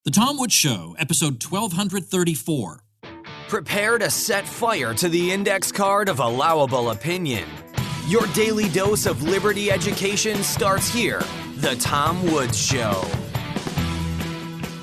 The Tom Woods Show, episode 1234. Prepare to set fire to the index card of allowable opinion. Your daily dose of liberty education starts here. The Tom Woods Show.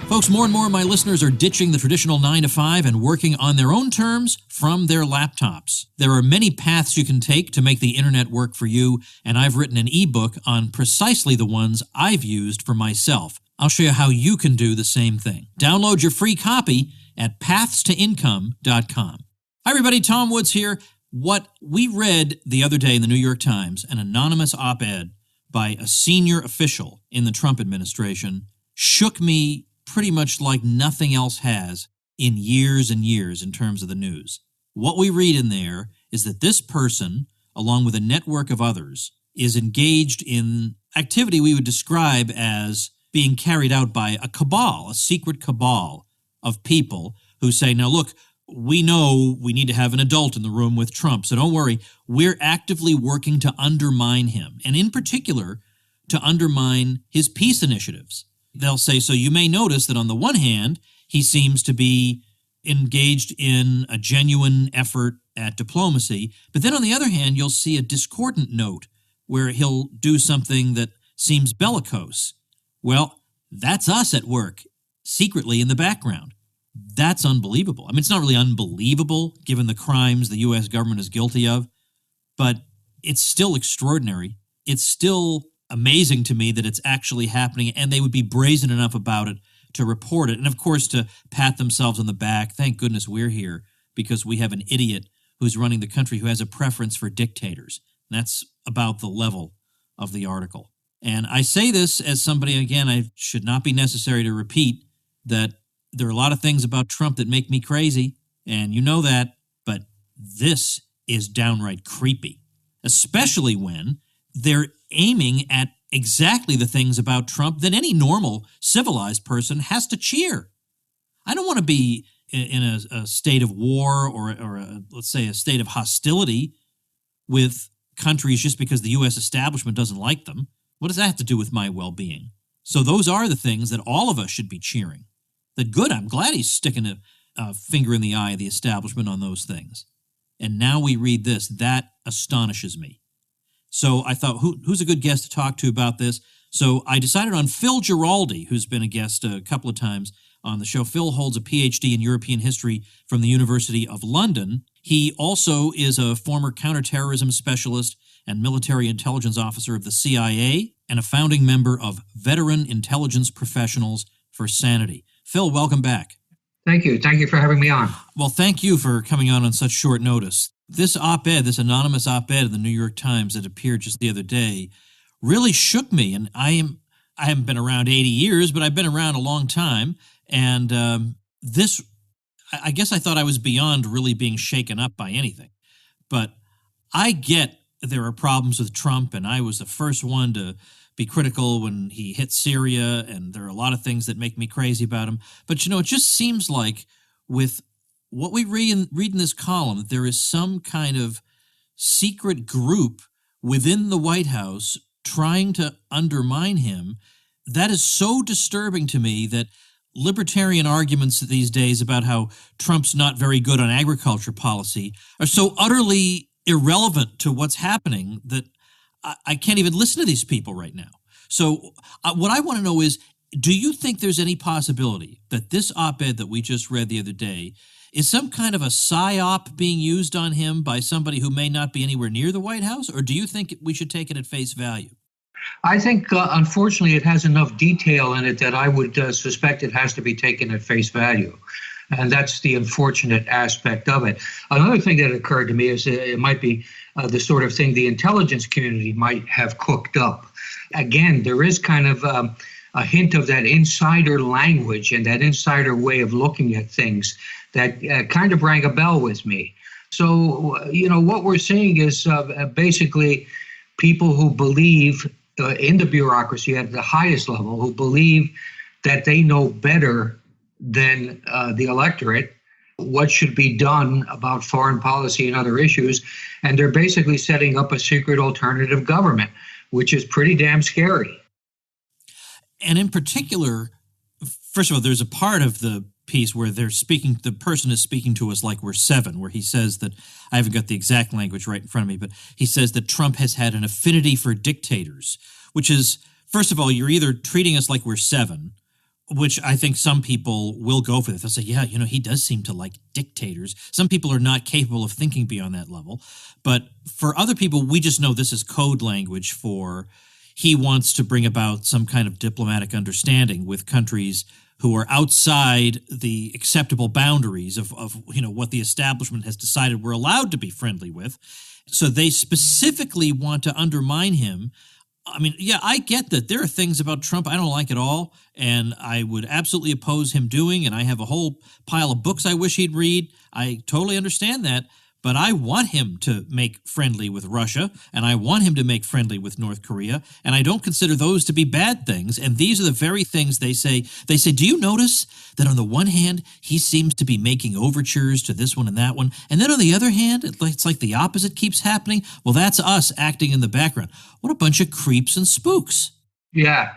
Folks, more and more of my listeners are ditching the traditional 9 to 5 and working on their own terms from their laptops. There are many paths you can take to make the internet work for you, and I've written an ebook on precisely the ones I've used for myself. I'll show you how you can do the same thing. Download your free copy at pathstoincome.com. Hi, everybody. Tom Woods here. What we read the other day in the New York Times, an anonymous op-ed by a senior official in the Trump administration, shook me pretty much like nothing else has in years and years in terms of the news. What we read in there is that this person, along with a network of others, is engaged in activity we would describe as being carried out by a cabal, a secret cabal of people who say, now look, we know we need to have an adult in the room with Trump, so don't worry, we're actively working to undermine him, and in particular, to undermine his peace initiatives. They'll say, so you may notice that on the one hand, he seems to be engaged in a genuine effort at diplomacy, but then on the other hand, you'll see a discordant note where he'll do something that seems bellicose. Well, that's us at work, secretly in the background. That's unbelievable. I mean, it's not really unbelievable given the crimes the U.S. government is guilty of, but it's still extraordinary. It's still amazing to me that it's actually happening, and they would be brazen enough about it to report it. And of course, to pat themselves on the back. Thank goodness we're here because we have an idiot who's running the country who has a preference for dictators. And that's about the level of the article. And I say this as somebody, again, I should not be necessary to repeat that there are a lot of things about Trump that make me crazy, and you know that, but this is downright creepy, especially when they're aiming at exactly the things about Trump that any normal, civilized person has to cheer. I don't want to be in a state of war or let's say, a state of hostility with countries just because the U.S. establishment doesn't like them. What does that have to do with my well-being? So those are the things that all of us should be cheering. That good, I'm glad he's sticking a finger in the eye of the establishment on those things. And now we read this. That astonishes me. So I thought, who's a good guest to talk to about this? So I decided on Phil Giraldi, who's been a guest a couple of times on the show. Phil holds a PhD in European history from the University of London. He also is a former counterterrorism specialist and military intelligence officer of the CIA and a founding member of Veteran Intelligence Professionals for Sanity. Phil, welcome back. Thank you. Thank you for having me on. Well, thank you for coming on such short notice. This op-ed, this anonymous op-ed in the New York Times that appeared just the other day really shook me. And I haven't been around 80 years, but I've been around a long time. And I guess I thought I was beyond really being shaken up by anything. But I get there are problems with Trump, and I was the first one to be critical when he hit Syria, and there are a lot of things that make me crazy about him. But, it just seems like with what we read in this column, there is some kind of secret group within the White House trying to undermine him. That is so disturbing to me that libertarian arguments these days about how Trump's not very good on agriculture policy are so utterly irrelevant to what's happening that I can't even listen to these people right now. So what I want to know is, do you think there's any possibility that this op-ed that we just read the other day is some kind of a psyop being used on him by somebody who may not be anywhere near the White House? Or do you think we should take it at face value? I think, unfortunately, it has enough detail in it that I would suspect it has to be taken at face value. And that's the unfortunate aspect of it. Another thing that occurred to me is it might be the sort of thing the intelligence community might have cooked up. Again, there is kind of a hint of that insider language and that insider way of looking at things that kind of rang a bell with me. So, what we're seeing is basically people who believe in the bureaucracy at the highest level, who believe that they know better than the electorate what should be done about foreign policy and other issues. And they're basically setting up a secret alternative government, which is pretty damn scary. And in particular, First of all, there's a part of the piece where the person is speaking to us like we're 7, where he says that, I haven't got the exact language right in front of me, but he says that Trump has had an affinity for dictators, which is, first of all, you're either treating us like we're 7, which I think some people will go for this. They'll say, yeah, he does seem to like dictators. Some people are not capable of thinking beyond that level. But for other people, we just know this is code language for he wants to bring about some kind of diplomatic understanding with countries who are outside the acceptable boundaries of what the establishment has decided we're allowed to be friendly with. So they specifically want to undermine him. I mean, yeah, I get that there are things about Trump I don't like at all, and I would absolutely oppose him doing, and I have a whole pile of books I wish he'd read. I totally understand that. But I want him to make friendly with Russia, and I want him to make friendly with North Korea, and I don't consider those to be bad things. And these are the very things they say. They say, do you notice that on the one hand, he seems to be making overtures to this one and that one, and then on the other hand, it's like the opposite keeps happening? Well, that's us acting in the background. What a bunch of creeps and spooks. Yeah,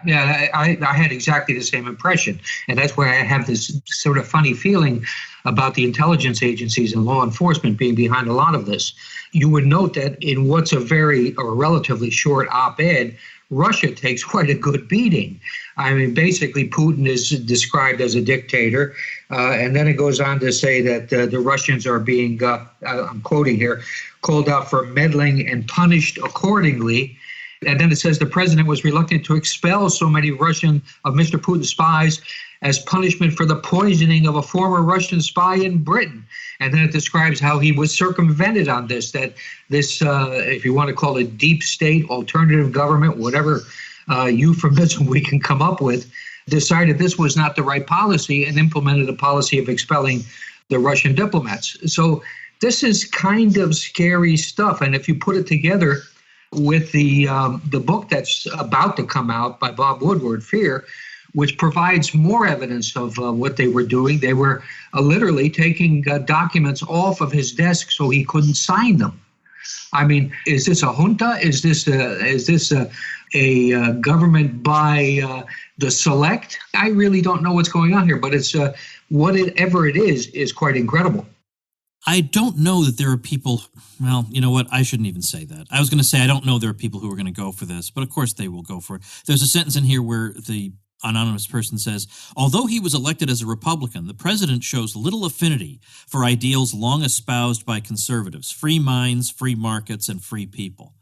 I had exactly the same impression. And that's why I have this sort of funny feeling about the intelligence agencies and law enforcement being behind a lot of this. You would note that in what's a relatively short op-ed, Russia takes quite a good beating. I mean, basically, Putin is described as a dictator. And then it goes on to say that the Russians are being, I'm quoting here, called out for meddling and punished accordingly. And then it says the president was reluctant to expel so many of Mr. Putin's spies as punishment for the poisoning of a former Russian spy in Britain. And then it describes how he was circumvented on this, that this, if you want to call it deep state, alternative government, whatever euphemism we can come up with, decided this was not the right policy and implemented a policy of expelling the Russian diplomats. So this is kind of scary stuff. And if you put it together with the book that's about to come out by Bob Woodward, Fear, which provides more evidence of what they were doing. They were literally taking documents off of his desk so he couldn't sign them. I mean, is this a junta? Is this a government by the select? I really don't know what's going on here, but it's whatever it is quite incredible. I don't know that there are people, well, you know what, I shouldn't even say that. I was going to say I don't know there are people who are going to go for this, but of course they will go for it. There's a sentence in here where the anonymous person says, although he was elected as a Republican, the president shows little affinity for ideals long espoused by conservatives, free minds, free markets, and free people.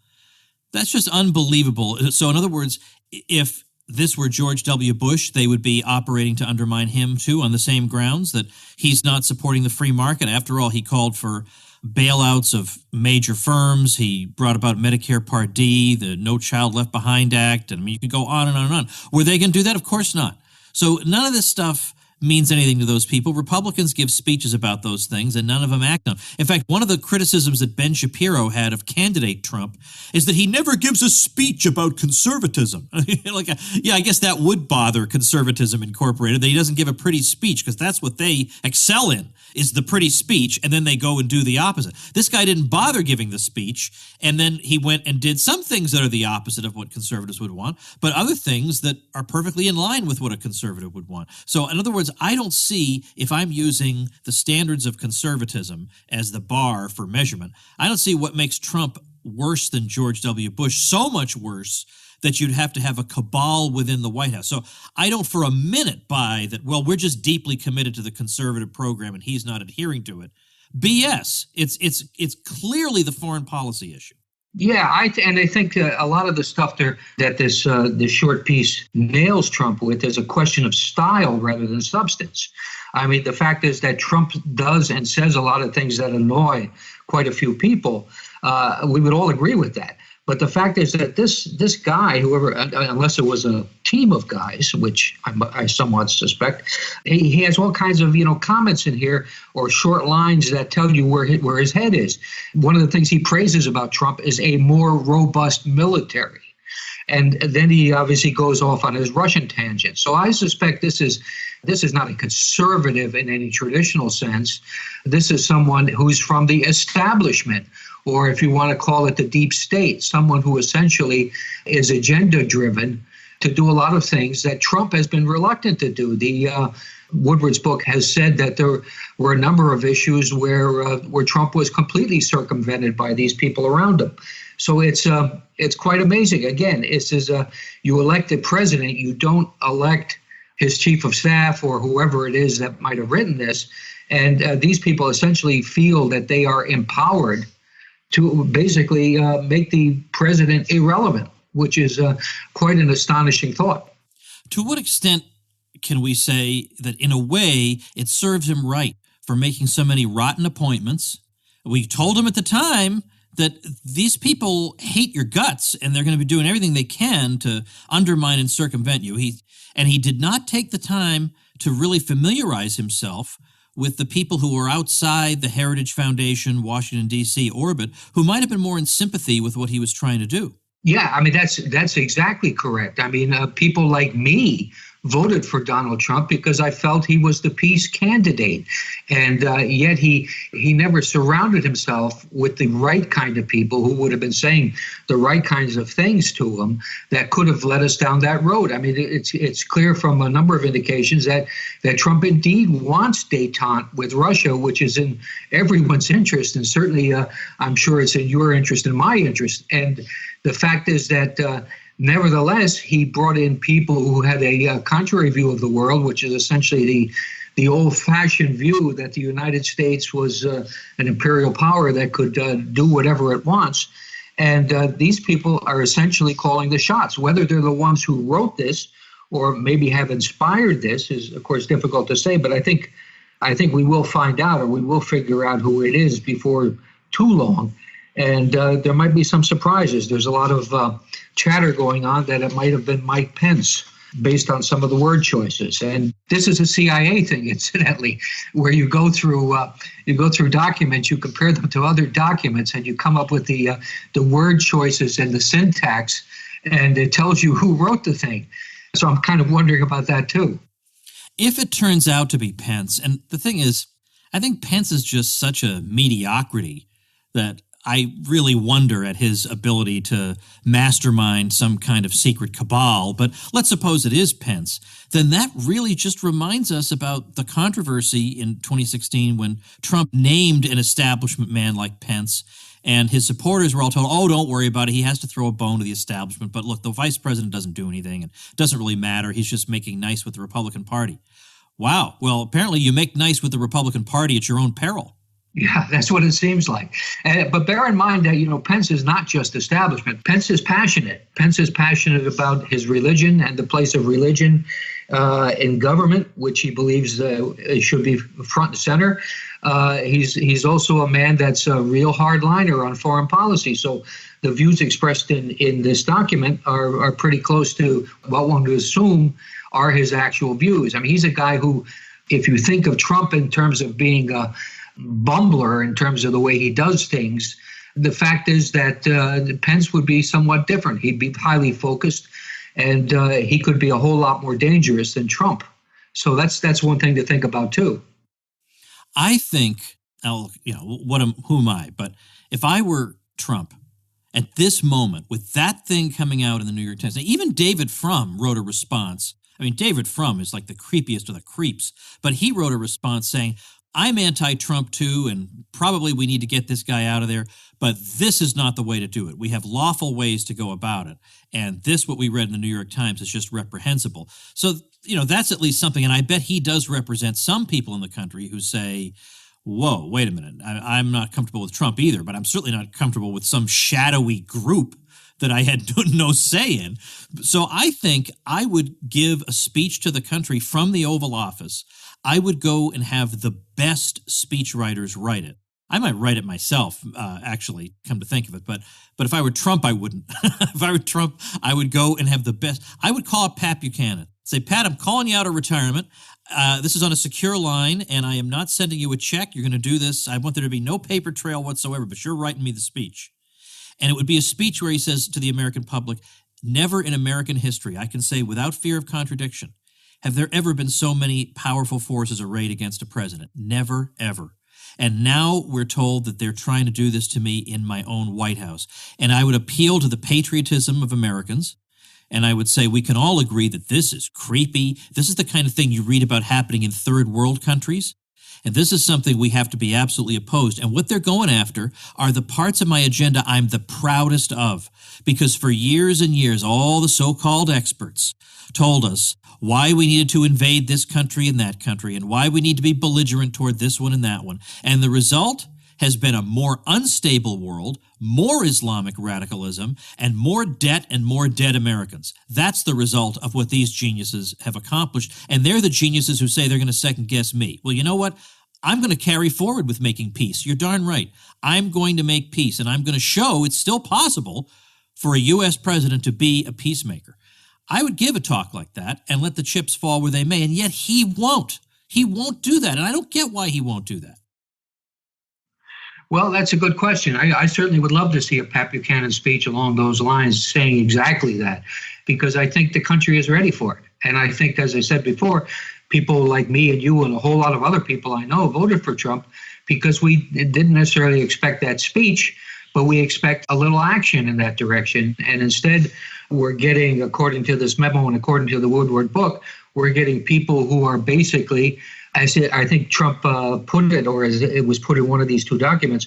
That's just unbelievable. So in other words, if this were George W. Bush, they would be operating to undermine him, too, on the same grounds that he's not supporting the free market. After all, he called for bailouts of major firms. He brought about Medicare Part D, the No Child Left Behind Act. And I mean, you could go on and on and on. Were they going to do that? Of course not. So none of this stuff means anything to those people. Republicans give speeches about those things, and none of them act on them. In fact, one of the criticisms that Ben Shapiro had of candidate Trump is that he never gives a speech about conservatism. Yeah, I guess that would bother Conservatism Incorporated, that he doesn't give a pretty speech, because that's what they excel in, is the pretty speech, and then they go and do the opposite. This guy didn't bother giving the speech, and then he went and did some things that are the opposite of what conservatives would want, but other things that are perfectly in line with what a conservative would want. So, in other words, I don't see, if I'm using the standards of conservatism as the bar for measurement, I don't see what makes Trump worse than George W. Bush, so much worse that you'd have to have a cabal within the White House. So I don't for a minute buy that, well, we're just deeply committed to the conservative program and he's not adhering to it. BS. It's clearly the foreign policy issue. Yeah, I think a lot of the stuff there that this short piece nails Trump with is a question of style rather than substance. I mean, the fact is that Trump does and says a lot of things that annoy quite a few people. We would all agree with that. But the fact is that this guy, whoever, unless it was a team of guys, which I somewhat suspect, he has all kinds of comments in here or short lines that tell you where his head is. One of the things he praises about Trump is a more robust military. And then he obviously goes off on his Russian tangent. So I suspect this is not a conservative in any traditional sense. This is someone who's from the establishment, or if you want to call it the deep state, someone who essentially is agenda-driven to do a lot of things that Trump has been reluctant to do. Woodward's book has said that there were a number of issues where Trump was completely circumvented by these people around him. So it's quite amazing. Again, you elect the president, you don't elect his chief of staff or whoever it is that might have written this. And these people essentially feel that they are empowered to basically make the president irrelevant, which is quite an astonishing thought. To what extent can we say that in a way it serves him right for making so many rotten appointments? We told him at the time that these people hate your guts and they're going to be doing everything they can to undermine and circumvent you. He did not take the time to really familiarize himself with the people who were outside the Heritage Foundation, Washington, D.C. orbit, who might have been more in sympathy with what he was trying to do. Yeah, I mean, that's exactly correct. I mean, people like me voted for Donald Trump because I felt he was the peace candidate. And yet he never surrounded himself with the right kind of people who would have been saying the right kinds of things to him that could have led us down that road. I mean, it's clear from a number of indications that Trump indeed wants détente with Russia, which is in everyone's interest. And certainly, I'm sure it's in your interest and my interest. And the fact is that nevertheless, he brought in people who had a contrary view of the world, which is essentially the old-fashioned view that the United States was an imperial power that could do whatever it wants. And these people are essentially calling the shots. Whether they're the ones who wrote this or maybe have inspired this is, of course, difficult to say. But I think we will find out, or we will figure out who it is before too long. And there might be some surprises. There's a lot of chatter going on that it might have been Mike Pence based on some of the word choices. And this is a CIA thing, incidentally, where you go through documents, you compare them to other documents, and you come up with the word choices and the syntax, and it tells you who wrote the thing. So I'm kind of wondering about that too. If it turns out to be Pence, and the thing is, I think Pence is just such a mediocrity that I really wonder at his ability to mastermind some kind of secret cabal. But let's suppose it is Pence. Then that really just reminds us about the controversy in 2016 when Trump named an establishment man like Pence, and his supporters were all told, oh, don't worry about it. He has to throw a bone to the establishment. But look, the vice president doesn't do anything and it doesn't really matter. He's just making nice with the Republican Party. Wow. Well, apparently you make nice with the Republican Party at your own peril. Yeah, that's what it seems like. But bear in mind that, Pence is not just establishment. Pence is passionate. Pence is passionate about his religion and the place of religion in government, which he believes it should be front and center. He's also a man that's a real hardliner on foreign policy. So the views expressed in this document are pretty close to what one would assume are his actual views. I mean, he's a guy who, if you think of Trump in terms of being a bumbler in terms of the way he does things, the fact is that Pence would be somewhat different. He'd be highly focused, and he could be a whole lot more dangerous than Trump. So that's one thing to think about too. I think, who am I? But if I were Trump at this moment, with that thing coming out in the New York Times, now, even David Frum wrote a response. I mean, David Frum is like the creepiest of the creeps, but he wrote a response saying, I'm anti-Trump too, and probably we need to get this guy out of there, but this is not the way to do it. We have lawful ways to go about it, and this, what we read in the New York Times, is just reprehensible. So, that's at least something, and I bet he does represent some people in the country who say, whoa, wait a minute, I'm not comfortable with Trump either, but I'm certainly not comfortable with some shadowy group that I had no say in. So I think I would give a speech to the country from the Oval Office. I would go and have the best speechwriters write it. I might write it myself, actually, come to think of it. But if I were Trump, I wouldn't. If I were Trump, I would go and have the best. I would call up Pat Buchanan. Say, Pat, I'm calling you out of retirement. This is on a secure line, and I am not sending you a check. You're going to do this. I want there to be no paper trail whatsoever, but you're writing me the speech. And it would be a speech where he says to the American public, never in American history, I can say without fear of contradiction, have there ever been so many powerful forces arrayed against a president? Never, ever. And now we're told that they're trying to do this to me in my own White House. And I would appeal to the patriotism of Americans. And I would say we can all agree that this is creepy. This is the kind of thing you read about happening in third world countries. And this is something we have to be absolutely opposed. And what they're going after are the parts of my agenda I'm the proudest of. Because for years and years, all the so-called experts told us why we needed to invade this country and that country and why we need to be belligerent toward this one and that one. And the result has been a more unstable world, more Islamic radicalism, and more debt and more dead Americans. That's the result of what these geniuses have accomplished. And they're the geniuses who say they're going to second-guess me. Well, you know what? I'm going to carry forward with making peace. You're darn right. I'm going to make peace, and I'm going to show it's still possible for a U.S. president to be a peacemaker. I would give a talk like that and let the chips fall where they may, and yet he won't. He won't do that, and I don't get why he won't do that. Well, that's a good question. I certainly would love to see a Pat Buchanan speech along those lines saying exactly that, because I think the country is ready for it. And I think, as I said before, people like me and you and a whole lot of other people I know voted for Trump because we didn't necessarily expect that speech, but we expect a little action in that direction. And instead, we're getting, according to this memo and according to the Woodward book, we're getting people who are basically, as I think Trump put it, or as it was put in one of these two documents,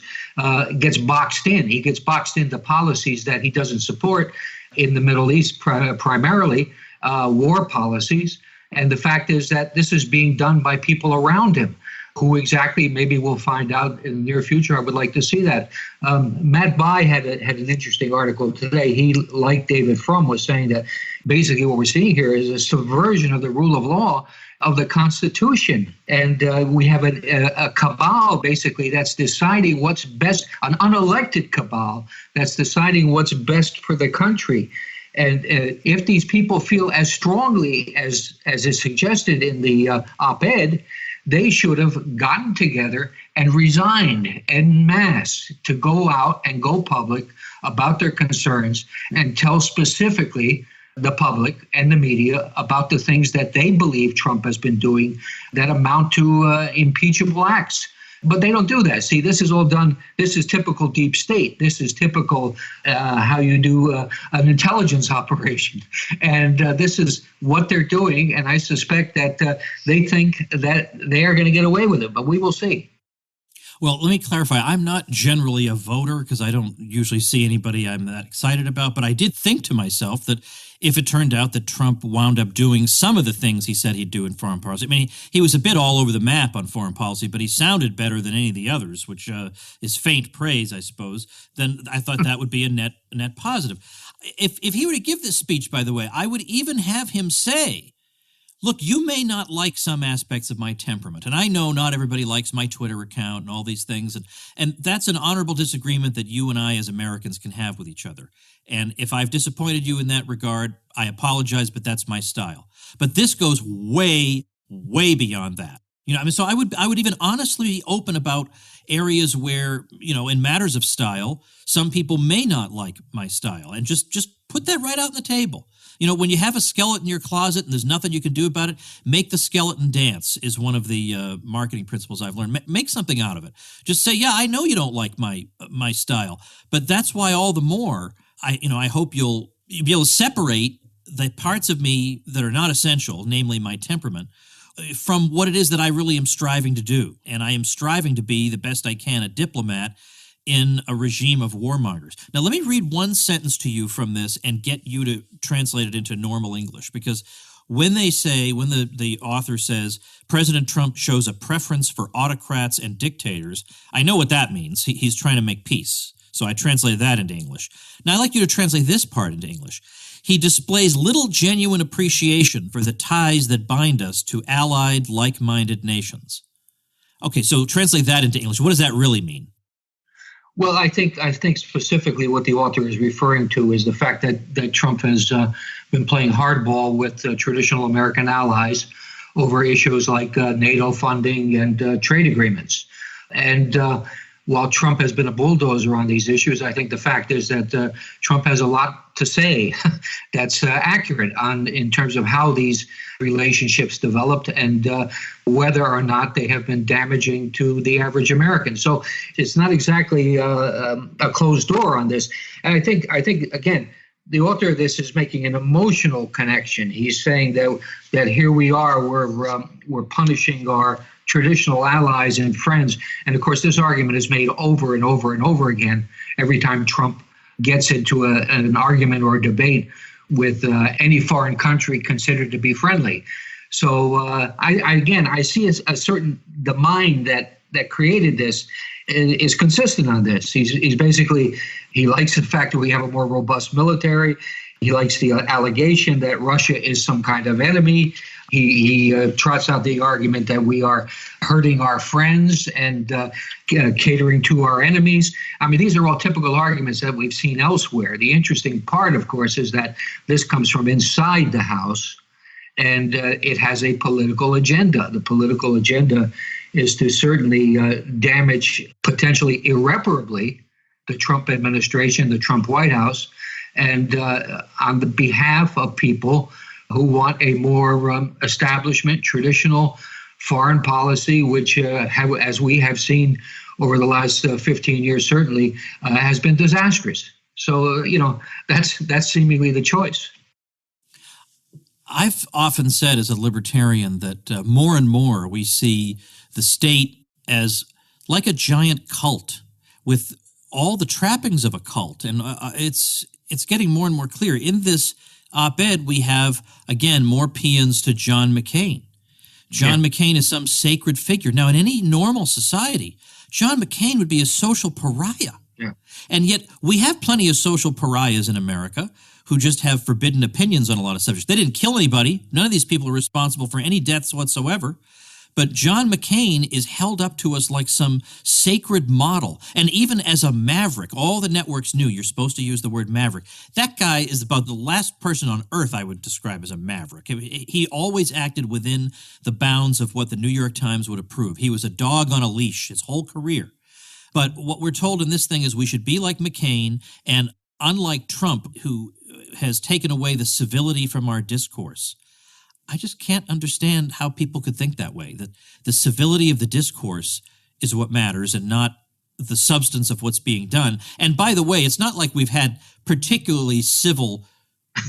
gets boxed in. He gets boxed into policies that he doesn't support in the Middle East, primarily war policies. And the fact is that this is being done by people around him. Who exactly, maybe we'll find out in the near future. I would like to see that. Matt Bai had an interesting article today. He, like David Frum, was saying that basically what we're seeing here is a subversion of the rule of law of the Constitution. And we have a cabal, basically, that's deciding what's best, an unelected cabal that's deciding what's best for the country. And if these people feel as strongly as is suggested in the op-ed, they should have gotten together and resigned en masse to go out and go public about their concerns and tell specifically the public and the media about the things that they believe Trump has been doing that amount to impeachable acts. But they don't do that. See, this is all done. This is typical deep state. This is typical how you do an intelligence operation. And this is what they're doing. And I suspect that they think that they are going to get away with it. But we will see. Well, let me clarify. I'm not generally a voter because I don't usually see anybody I'm that excited about. But I did think to myself that if it turned out that Trump wound up doing some of the things he said he'd do in foreign policy, I mean, he was a bit all over the map on foreign policy, but he sounded better than any of the others, which is faint praise, I suppose. Then I thought that would be a net positive. If he were to give this speech, by the way, I would even have him say, look, you may not like some aspects of my temperament, and I know not everybody likes my Twitter account and all these things, and that's an honorable disagreement that you and I as Americans can have with each other. And if I've disappointed you in that regard, I apologize, but that's my style. But this goes way, way beyond that. You know, I mean, so I would even honestly be open about areas where, you know, in matters of style, some people may not like my style, and just put that right out on the table. You know, when you have a skeleton in your closet and there's nothing you can do about it, make the skeleton dance is one of the marketing principles I've learned. Make something out of it. Just say, yeah, I know you don't like my style, but that's why all the more I hope you'll be able to separate the parts of me that are not essential, namely my temperament, from what it is that I really am striving to do. And I am striving to be the best I can a diplomat in a regime of warmongers. Now, let me read one sentence to you from this and get you to translate it into normal English, because when the author says President Trump shows a preference for autocrats and dictators, I know what that means. He's trying to make peace. So I translated that into English. Now, I'd like you to translate this part into English. He displays little genuine appreciation for the ties that bind us to allied, like-minded nations. Okay, so translate that into English. What does that really mean? Well, I think specifically what the author is referring to is the fact that Trump has been playing hardball with traditional American allies over issues like NATO funding and trade agreements. And while Trump has been a bulldozer on these issues, I think the fact is that Trump has a lot to say that's accurate in terms of how these relationships developed and whether or not they have been damaging to the average American. So it's not exactly a closed door on this. And I think again, the author of this is making an emotional connection. He's saying that here we are, we're punishing our traditional allies and friends. And of course, this argument is made over and over and over again every time Trump gets into an argument or a debate with any foreign country considered to be friendly. So I see the mind that created this is consistent on this. He's basically, he likes the fact that we have a more robust military. He likes the allegation that Russia is some kind of enemy. He trots out the argument that we are hurting our friends and catering to our enemies. I mean, these are all typical arguments that we've seen elsewhere. The interesting part, of course, is that this comes from inside the House, and it has a political agenda. The political agenda is to certainly damage, potentially irreparably, the Trump administration, the Trump White House, and on the behalf of people who want a more establishment, traditional foreign policy, which, as we have seen over the last 15 years, certainly has been disastrous. So, that's seemingly the choice. I've often said as a libertarian that more and more we see the state as like a giant cult with all the trappings of a cult. And it's getting more and more clear. In this op-ed, we have, again, more paeans to John McCain. John McCain is some sacred figure. Now, in any normal society, John McCain would be a social pariah. Yeah. And yet we have plenty of social pariahs in America who just have forbidden opinions on a lot of subjects. They didn't kill anybody. None of these people are responsible for any deaths whatsoever. But John McCain is held up to us like some sacred model. And even as a maverick, all the networks knew you're supposed to use the word maverick. That guy is about the last person on earth I would describe as a maverick. He always acted within the bounds of what the New York Times would approve. He was a dog on a leash his whole career. But what we're told in this thing is we should be like McCain, and unlike Trump, who has taken away the civility from our discourse. I just can't understand how people could think that way, that the civility of the discourse is what matters and not the substance of what's being done. And by the way, it's not like we've had particularly civil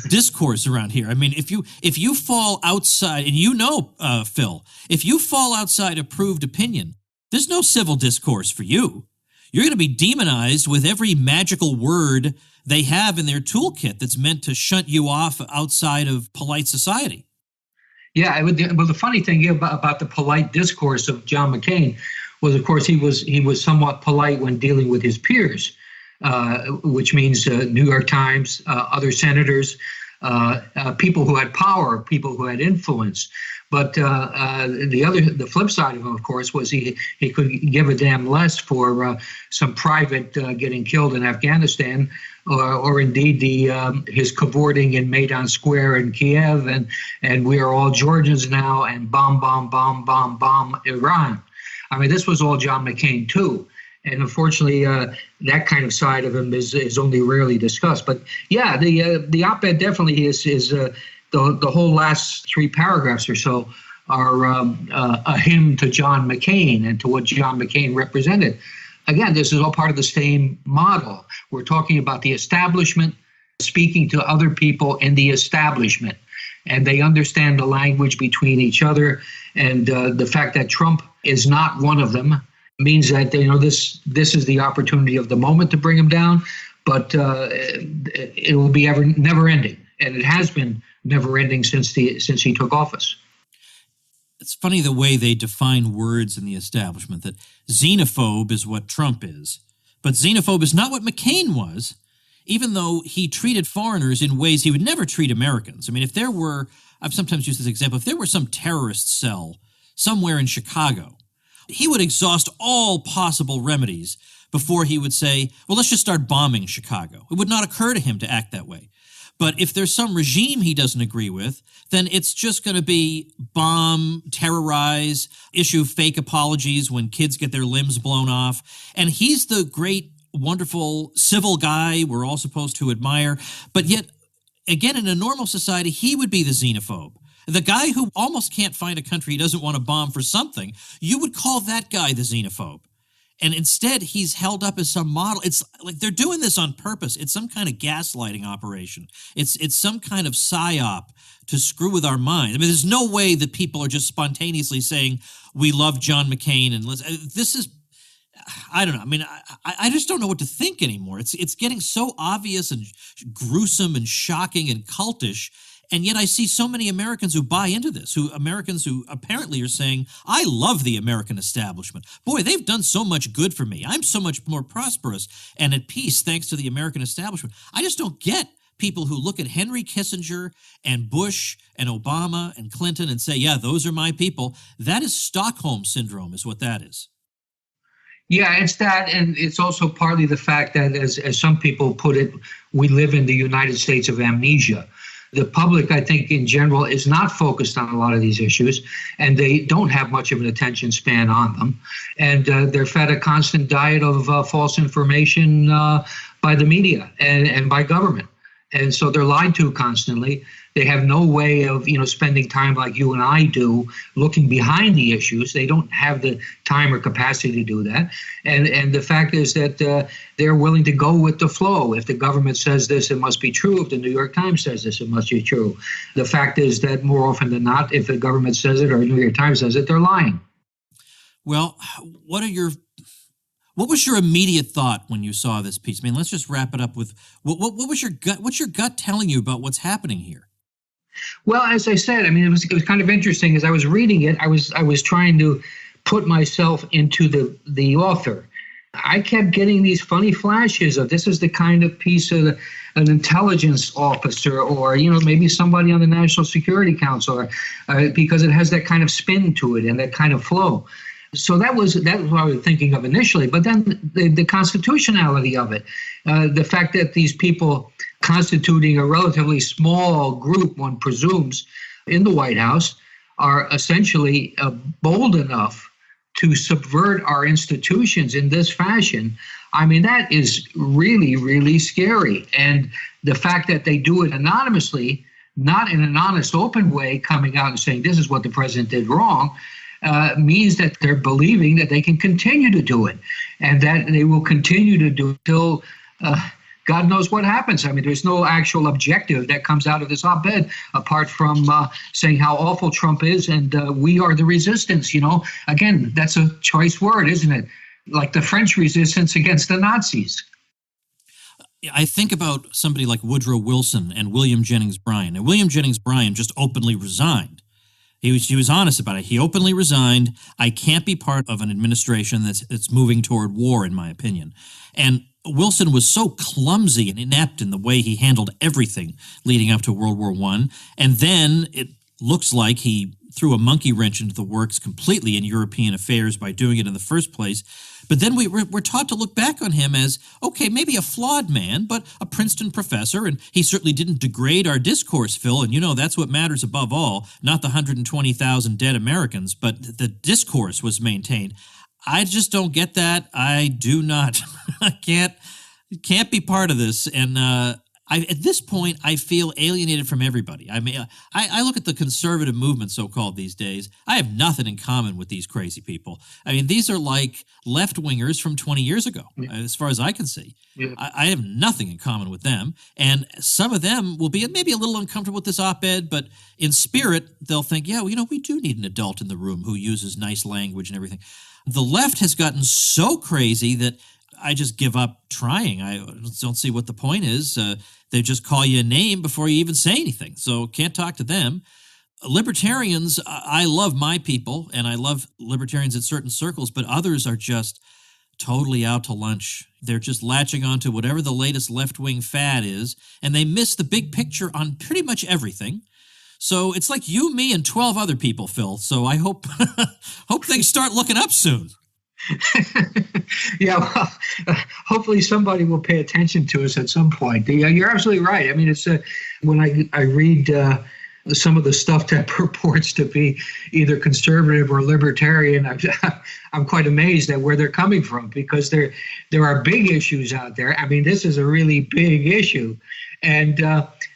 discourse around here. I mean, if you fall outside, and Phil, if you fall outside approved opinion, there's no civil discourse for you. You're going to be demonized with every magical word they have in their toolkit that's meant to shunt you off outside of polite society. Yeah, well, the funny thing about the polite discourse of John McCain was, of course, he was somewhat polite when dealing with his peers, which means New York Times, other senators, people who had power, people who had influence. But the flip side of him, of course, was he could give a damn less for some private getting killed in Afghanistan, or indeed his cavorting in Maidan Square in Kiev, and we are all Georgians now, and bomb Iran. I mean, this was all John McCain too. And unfortunately, that kind of side of him is only rarely discussed. But yeah, the op-ed definitely is the whole last three paragraphs or so are a hymn to John McCain and to what John McCain represented. Again, this is all part of the same model. We're talking about the establishment, speaking to other people in the establishment, and they understand the language between each other. And the fact that Trump is not one of them means that this is the opportunity of the moment to bring him down, but it will be never ending, and it has been never ending since he took office. It's funny the way they define words in the establishment, that xenophobe is what Trump is, but xenophobe is not what McCain was, even though he treated foreigners in ways he would never treat Americans. I mean, if there were, I've sometimes used this example, if there were some terrorist cell somewhere in Chicago, he would exhaust all possible remedies before he would say, well, let's just start bombing Chicago. It would not occur to him to act that way. But if there's some regime he doesn't agree with, then it's just going to be bomb, terrorize, issue fake apologies when kids get their limbs blown off. And he's the great, wonderful, civil guy we're all supposed to admire. But yet, again, in a normal society, he would be the xenophobe. The guy who almost can't find a country he doesn't want to bomb for something, you would call that guy the xenophobe. And instead, he's held up as some model. It's like they're doing this on purpose. It's some kind of gaslighting operation. It's some kind of psyop to screw with our minds. I mean, there's no way that people are just spontaneously saying, we love John McCain. And this is, I don't know. I mean, I just don't know what to think anymore. It's getting so obvious and gruesome and shocking and cultish. And yet I see so many Americans who buy into this, Americans who apparently are saying, I love the American establishment. Boy, they've done so much good for me. I'm so much more prosperous and at peace thanks to the American establishment. I just don't get people who look at Henry Kissinger and Bush and Obama and Clinton and say, yeah, those are my people. That is Stockholm Syndrome is what that is. Yeah, it's that, and it's also partly the fact that, as some people put it, we live in the United States of amnesia. The public, I think, in general, is not focused on a lot of these issues, and they don't have much of an attention span on them. And they're fed a constant diet of false information by the media and by government. And so they're lied to constantly. They have no way of, spending time like you and I do, looking behind the issues. They don't have the time or capacity to do that. And the fact is that they're willing to go with the flow. If the government says this, it must be true. If the New York Times says this, it must be true. The fact is that more often than not, if the government says it or the New York Times says it, they're lying. Well, what was your immediate thought when you saw this piece? I mean, let's just wrap it up with what was your gut? What's your gut telling you about what's happening here? Well, as I said, I mean, it was kind of interesting. As I was reading it, I was trying to put myself into the author. I kept getting these funny flashes of this is the kind of piece of an intelligence officer or, maybe somebody on the National Security Council, because it has that kind of spin to it and that kind of flow. So that was what I was thinking of initially. But then the constitutionality of it, the fact that these people constituting a relatively small group, one presumes, in the White House, are essentially bold enough to subvert our institutions in this fashion. I mean, that is really, really scary. And the fact that they do it anonymously, not in an honest, open way, coming out and saying this is what the president did wrong, means that they're believing that they can continue to do it and that they will continue to do it till God knows what happens. I mean, there's no actual objective that comes out of this op-ed apart from saying how awful Trump is and we are the resistance. Again, that's a choice word, isn't it? Like the French resistance against the Nazis. I think about somebody like Woodrow Wilson and William Jennings Bryan. And William Jennings Bryan just openly resigned. He was honest about it. He openly resigned. I can't be part of an administration that's moving toward war, in my opinion. And Wilson was so clumsy and inept in the way he handled everything leading up to World War I. And then it looks like he threw a monkey wrench into the works completely in European affairs by doing it in the first place. But then we're taught to look back on him as, okay, maybe a flawed man, but a Princeton professor, and he certainly didn't degrade our discourse, Phil, and that's what matters above all, not the 120,000 dead Americans, but the discourse was maintained. I just don't get that. I do not. I can't be part of this. And at this point, I feel alienated from everybody. I mean, I look at the conservative movement, so-called these days. I have nothing in common with these crazy people. I mean, these are like left-wingers from 20 years ago, as far as I can see. Yeah. I have nothing in common with them. And some of them will be maybe a little uncomfortable with this op-ed, but in spirit, they'll think, yeah, we do need an adult in the room who uses nice language and everything. The left has gotten so crazy that I just give up trying. I don't see what the point is. They just call you a name before you even say anything, so can't talk to them. Libertarians, I love my people, and I love libertarians in certain circles, but others are just totally out to lunch. They're just latching on to whatever the latest left-wing fad is, and they miss the big picture on pretty much everything. So it's like you, me, and 12 other people, Phil. So I hope things start looking up soon. Yeah, well, hopefully somebody will pay attention to us at some point. You're absolutely right. I mean, it's when I read some of the stuff that purports to be either conservative or libertarian, I'm quite amazed at where they're coming from, because there are big issues out there. I mean, this is a really big issue. And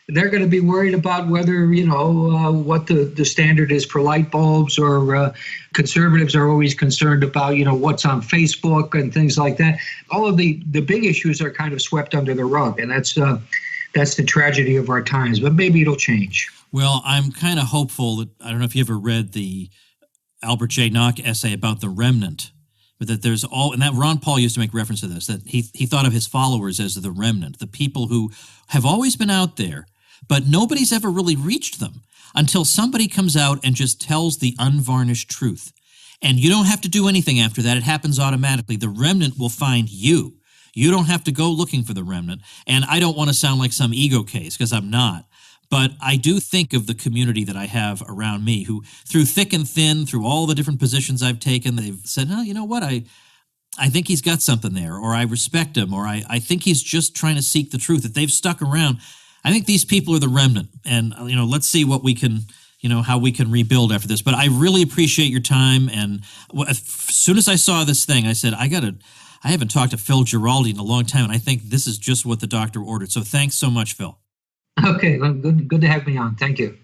they're going to be worried about whether, what the standard is for light bulbs, or conservatives are always concerned about, what's on Facebook and things like that. All of the big issues are kind of swept under the rug, and that's the tragedy of our times, but maybe it'll change. Well, I'm kind of hopeful that, I don't know if you ever read the Albert J. Nock essay about the remnant, but that there's and that Ron Paul used to make reference to this, that he thought of his followers as the remnant, the people who have always been out there, but nobody's ever really reached them until somebody comes out and just tells the unvarnished truth. And you don't have to do anything after that. It happens automatically. The remnant will find you. You don't have to go looking for the remnant. And I don't want to sound like some ego case, because I'm not. But I do think of the community that I have around me, who through thick and thin, through all the different positions I've taken, they've said, you know what, I think he's got something there, or I respect him, or I think he's just trying to seek the truth, that they've stuck around. I think these people are the remnant. And, let's see what we can, how we can rebuild after this. But I really appreciate your time. And as soon as I saw this thing, I said, I haven't talked to Phil Giraldi in a long time, and I think this is just what the doctor ordered. So thanks so much, Phil. Okay, well, good to have me on. Thank you.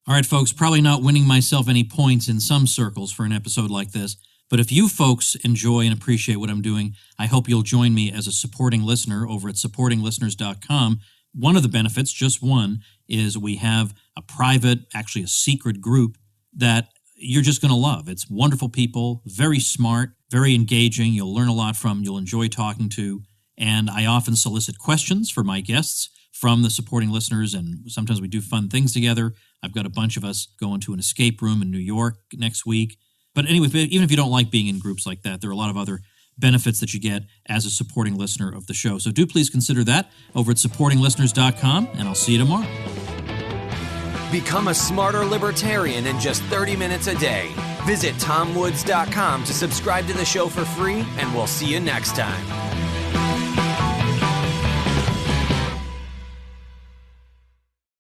All right, folks, probably not winning myself any points in some circles for an episode like this, but if you folks enjoy and appreciate what I'm doing, I hope you'll join me as a supporting listener over at supportinglisteners.com. One of the benefits, just one, is we have a private, actually a secret group that you're just going to love. It's wonderful people, very smart, very engaging. You'll learn a lot from, you'll enjoy talking to, and I often solicit questions for my guests from the supporting listeners, and sometimes we do fun things together. I've got a bunch of us going to an escape room in New York next week. But anyway, even if you don't like being in groups like that, there are a lot of other benefits that you get as a supporting listener of the show. So do please consider that over at supportinglisteners.com, and I'll see you tomorrow. Become a smarter libertarian in just 30 minutes a day. Visit TomWoods.com to subscribe to the show for free, and we'll see you next time.